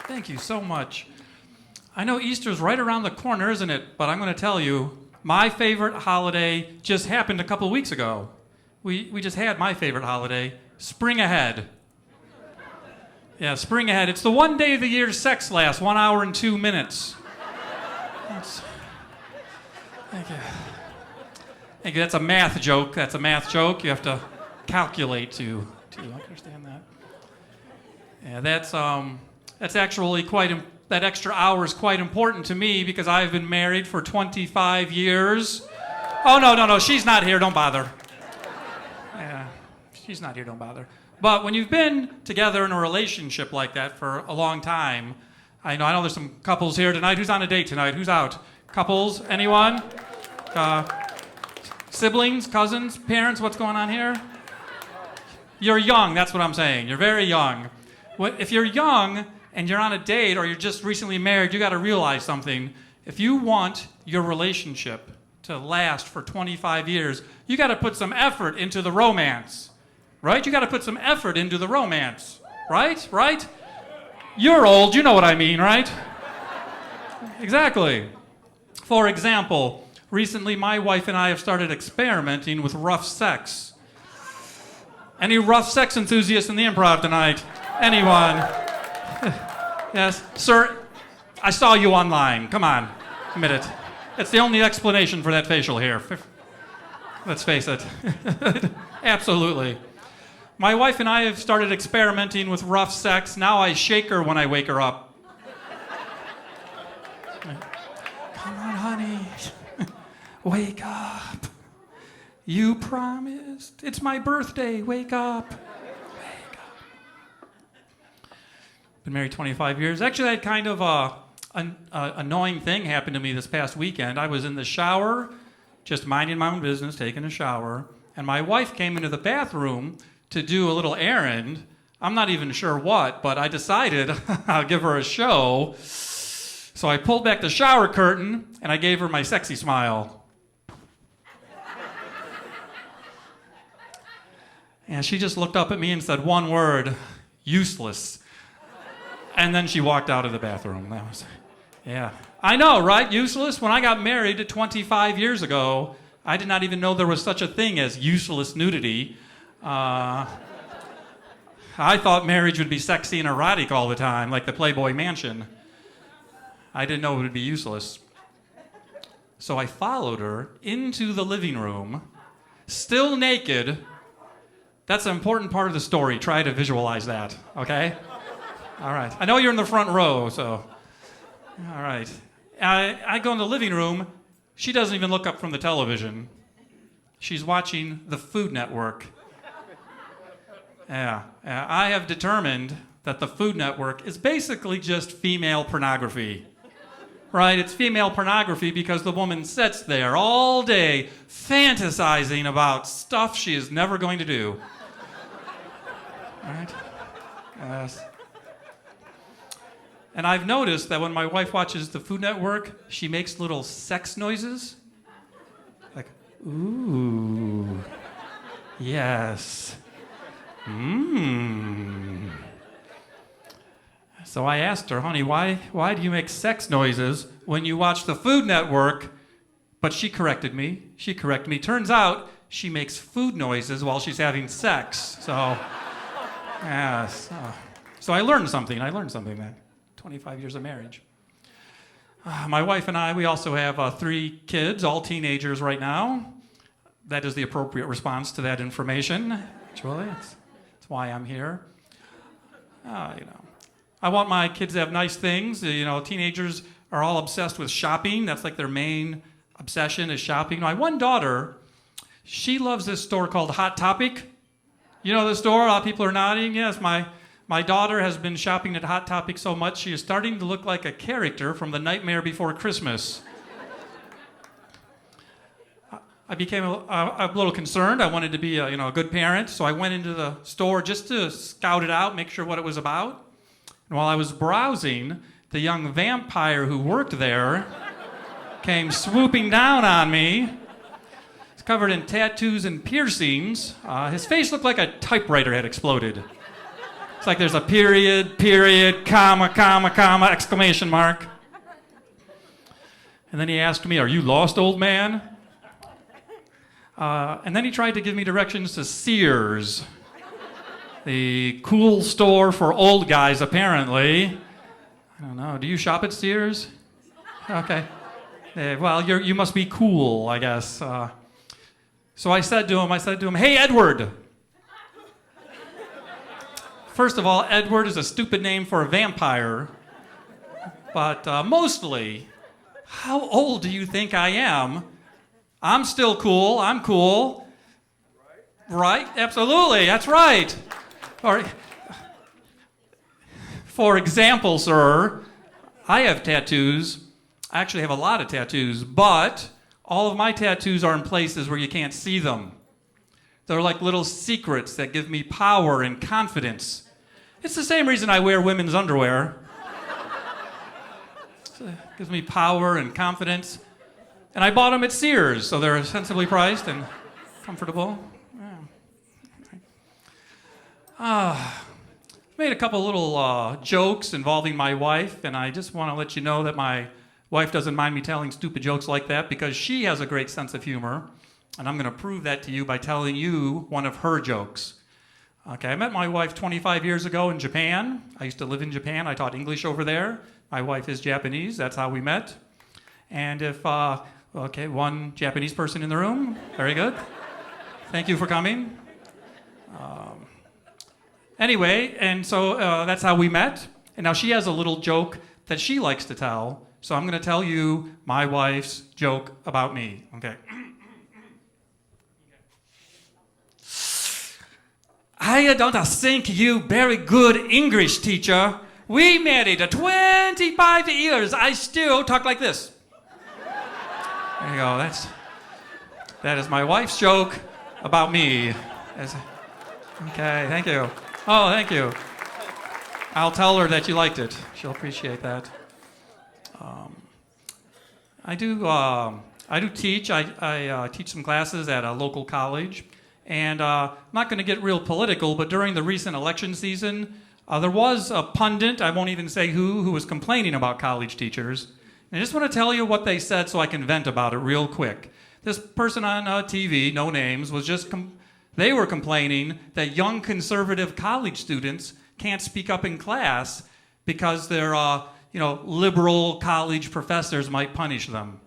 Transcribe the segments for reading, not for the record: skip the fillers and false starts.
Thank you so much. I know Easter's right around the corner, isn't it? But I'm going to tell you, my favorite holiday just happened a couple weeks ago. We just had my favorite holiday, Spring Ahead. Yeah, Spring Ahead. It's the one day of the year sex lasts 1 hour and 2 minutes. Thank you. Thank you. That's a math joke. You have to calculate to understand that. Yeah, that's actually that extra hour is quite important to me because I've been married for 25 years. Oh, no, she's not here, don't bother. Yeah, she's not here, don't bother. But when you've been together in a relationship like that for a long time, I know there's some couples here tonight. Who's on a date tonight? Who's out? Couples? Anyone? Siblings? Cousins? Parents? What's going on here? You're young, that's what I'm saying. You're very young. If you're young and you're on a date or you're just recently married, you got to realize something. If you want your relationship to last for 25 years, you got to put some effort into the romance, right? You got to put some effort into the romance, right? You're old, you know what I mean, right? Exactly. For example, recently my wife and I have started experimenting with rough sex. Any rough sex enthusiasts in the Improv tonight? Anyone? Yes, sir, I saw you online. Come on, admit it. It's the only explanation for that facial hair. Let's face it. Absolutely. My wife and I have started experimenting with rough sex. Now I shake her when I wake her up. Come on, honey. Wake up. You promised. It's my birthday. Wake up. Been married 25 years. Actually, I had kind of an annoying thing happen to me this past weekend. I was in the shower, just minding my own business, taking a shower, and my wife came into the bathroom to do a little errand. I'm not even sure what, but I decided I'll give her a show. So I pulled back the shower curtain, and I gave her my sexy smile. And she just looked up at me and said one word, useless. And then she walked out of the bathroom. Yeah. I know, right? Useless. When I got married 25 years ago, I did not even know there was such a thing as useless nudity. I thought marriage would be sexy and erotic all the time, like the Playboy Mansion. I didn't know it would be useless. So I followed her into the living room, still naked. That's an important part of the story. Try to visualize that, okay? All right. I know you're in the front row, so. All right. I go in the living room. She doesn't even look up from the television. She's watching the Food Network. Yeah. I have determined that the Food Network is basically just female pornography. Right? It's female pornography because the woman sits there all day fantasizing about stuff she is never going to do. Right? Yes. And I've noticed that when my wife watches the Food Network, she makes little sex noises. Like, ooh, yes. Mmm. So I asked her, honey, why do you make sex noises when you watch the Food Network? But she corrected me. Turns out she makes food noises while she's having sex. So, yes. So I learned something then. 25 years of marriage. My wife and I, we also have 3 kids, all teenagers right now. That is the appropriate response to that information, actually. That's why I'm here. I want my kids to have nice things. Teenagers are all obsessed with shopping. That's like their main obsession is shopping. My one daughter, she loves this store called Hot Topic. You know the store? A lot of people are nodding. Yes, my daughter has been shopping at Hot Topic so much, she is starting to look like a character from The Nightmare Before Christmas. I became a little concerned. I wanted to be a good parent, so I went into the store just to scout it out, make sure what it was about. And while I was browsing, the young vampire who worked there came swooping down on me. He's covered in tattoos and piercings. His face looked like a typewriter had exploded. It's like there's a period, comma, exclamation mark. And then he asked me, "Are you lost, old man?" And then he tried to give me directions to Sears, the cool store for old guys, apparently. I don't know. Do you shop at Sears? Okay. Well, you must be cool, I guess. So I said to him, "Hey, Edward." First of all, Edward is a stupid name for a vampire. But mostly, how old do you think I am? I'm still cool. I'm cool. Right? Absolutely. That's right. For example, sir, I have tattoos. I actually have a lot of tattoos, but all of my tattoos are in places where you can't see them. They're like little secrets that give me power and confidence. It's the same reason I wear women's underwear. It gives me power and confidence. And I bought them at Sears, so they're sensibly priced and comfortable. Made a couple little jokes involving my wife, and I just want to let you know that my wife doesn't mind me telling stupid jokes like that because she has a great sense of humor, and I'm going to prove that to you by telling you one of her jokes. Okay, I met my wife 25 years ago in Japan. I used to live in Japan. I taught English over there. My wife is Japanese. That's how we met. And if, one Japanese person in the room. Very good. Thank you for coming. Anyway, and so that's how we met. And now she has a little joke that she likes to tell. So I'm going to tell you my wife's joke about me. Okay. I don't think you very good English teacher. We married 25 years. I still talk like this. There you go. That is my wife's joke about me. Okay, thank you. Oh, thank you. I'll tell her that you liked it. She'll appreciate that. I do teach. I teach some classes at a local college. And I'm not going to get real political, but during the recent election season, there was a pundit, I won't even say who was complaining about college teachers. And I just want to tell you what they said so I can vent about it real quick. This person on TV, no names, was just they were complaining that young conservative college students can't speak up in class because their liberal college professors might punish them.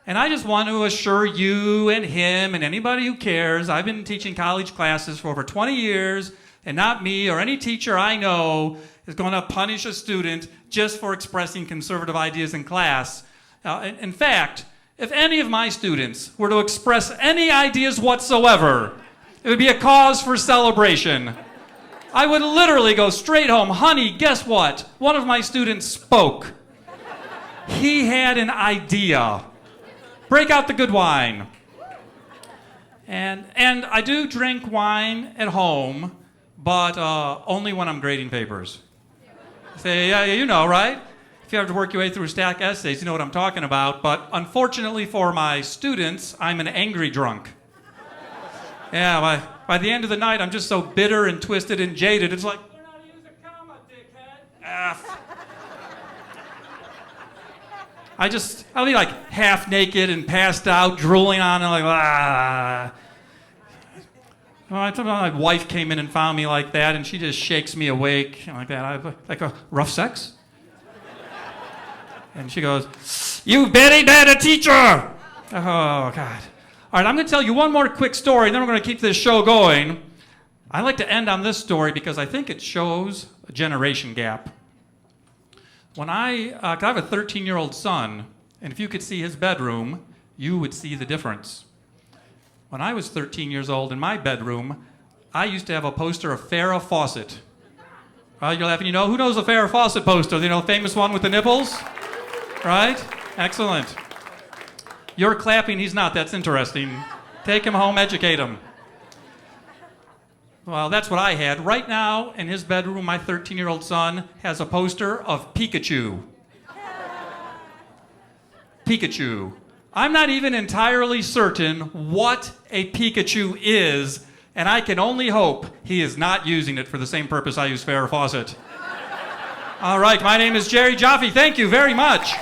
And I just want to assure you and him and anybody who cares, I've been teaching college classes for over 20 years, and not me or any teacher I know is going to punish a student just for expressing conservative ideas in class. In fact, if any of my students were to express any ideas whatsoever, it would be a cause for celebration. I would literally go straight home. Honey, guess what? One of my students spoke. He had an idea. Break out the good wine. And I do drink wine at home, but only when I'm grading papers. Say, yeah, you know, right? If you have to work your way through stack essays, you know what I'm talking about. But unfortunately for my students, I'm an angry drunk. Yeah, by the end of the night, I'm just so bitter and twisted and jaded. It's like, learn how to use a comma, dickhead. I'll be like half naked and passed out, drooling on and like, ah. Well, I thought my wife came in and found me like that, and she just shakes me awake like that. Like a rough sex? And she goes, "You very bad teacher!" Oh, God. All right, I'm going to tell you one more quick story, and then we're going to keep this show going. I like to end on this story because I think it shows a generation gap. When I have a 13-year-old son, and if you could see his bedroom, you would see the difference. When I was 13 years old in my bedroom, I used to have a poster of Farrah Fawcett. You're laughing, who knows the Farrah Fawcett poster? The famous one with the nipples? Right? Excellent. You're clapping, he's not. That's interesting. Take him home, educate him. Well, that's what I had. Right now, in his bedroom, my 13-year-old son has a poster of Pikachu. Pikachu. I'm not even entirely certain what a Pikachu is, And I can only hope he is not using it for the same purpose I use Farrah Fawcett. All right, my name is Jerry Jaffe. Thank you very much.